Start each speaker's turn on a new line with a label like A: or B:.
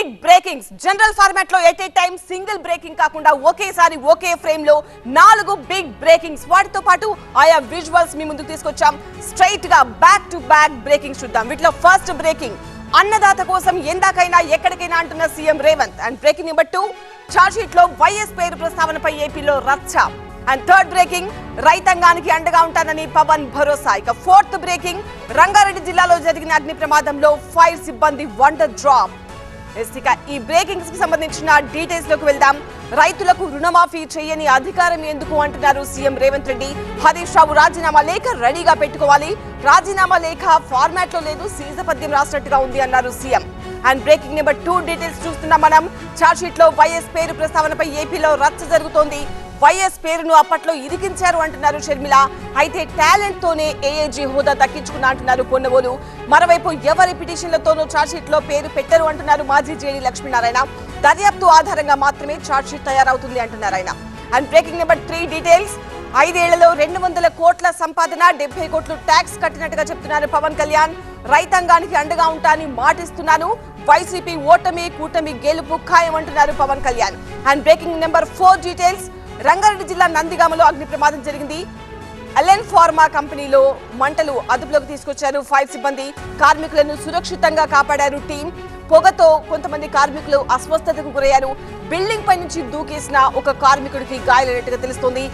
A: Big breakings general format లో at a time single breaking కాకుండా ఒకేసారి ఒకే ఫ్రేమ్ లో 4 బిగ్ బ్రేకింగ్స్ వాటితో పాటు ఆయా విజువల్స్ మీ ముందుకు తీసుకొచ్చాం. స్ట్రైట్ గా బ్యాక్ టు బ్యాక్ బ్రేకింగ్ చూద్దాం. వీటిలో ఫస్ట్ బ్రేకింగ్ అన్నదాత కోసం ఎందాకైనా ఎక్కడికైనా అంటున్న CM Revanth. And breaking number 2 charge sheet లో వైఎస్ పేరు ప్రస్తావనపై ఏపీలో రచ్చ. అండ్ థర్డ్ బ్రేకింగ్ రైతాంగానికి అండగా ఉంటానని పవన్ భరోసా. ఇక ఫోర్త్ బ్రేకింగ్ రంగారెడ్డి జిల్లాలో జరిగిన అగ్ని ప్రమాదంలో ఫైర్ సిబ్బంది వండర్ డ్రాప్. ఇక ఈ బ్రేకింగ్స్ కి సంబంధించిన డీటెయిల్స్ లోకి వెళ్దాం. రైతులకు రుణమాఫీ చేయని అధికారం ఎందుకు అంటున్నారు సీఎం రేవంత్ రెడ్డి. హరీష్ రావు రాజీనామా లేఖ రెడీగా పెట్టుకోవాలి, రాజీనామా లేఖ ఫార్మాట్ లో లేదు, సీజపద్యం రాసినట్టుగా ఉంది అన్నారు CM. And breaking number 2 details చూస్తున్నాం మనం. చార్జ్ షీట్ లో వైఎస్ పేరు ప్రస్తావనపై ఏపీలో రచ్చ జరుగుతోంది. వైఎస్ పేరును అప్పట్లో ఇరికించారు అంటున్నారు షర్మిల. అయితే టాలెంట్ తోనే ఏఏజీ హోదా దక్కించుకున్నా అంటున్నారు పొన్నవోలు. మరోవైపు ఎవరి పిటిషన్లతోనూ చార్జ్ షీట్ లో పేరు పెట్టరు అంటున్నారు మాజీ జేడీ లక్ష్మీనారాయణ. దర్యాప్తు ఆధారంగా మాత్రమే చార్జ్ షీట్ తయారవుతుంది అంటున్నారు ఆయన. అండ్ బ్రేకింగ్ నెంబర్ 3 డీటెయిల్స్ 5 ఏళ్లలో 200 కోట్ల సంపాదన, 70 కోట్లు ట్యాక్స్ కట్టినట్టుగా చెప్తున్నారు పవన్ కళ్యాణ్. రైతాంగానికి అండగా ఉంటానని మాటిస్తున్నాను, వైసీపీ ఓటమి కూటమి గెలుపు ఖాయం అంటున్నారు Pawan Kalyan. And breaking number 4 details Rangareddy జిల్లా నందిగామలో అగ్ని ప్రమాదం జరిగింది. ఎల్ఎన్ ఫార్మా కంపెనీలో మంటలు అదుపులోకి తీసుకొచ్చారు 5 సిబ్బంది. కార్మికులను సురక్షితంగా కాపాడారు టీం. పొగతో కొంతమంది కార్మికులు అస్వస్థతకు గురయ్యారు. బిల్డింగ్ పై నుంచి దూకేసిన ఒక కార్మికుడికి గాయాలైనట్టుగా తెలుస్తోంది.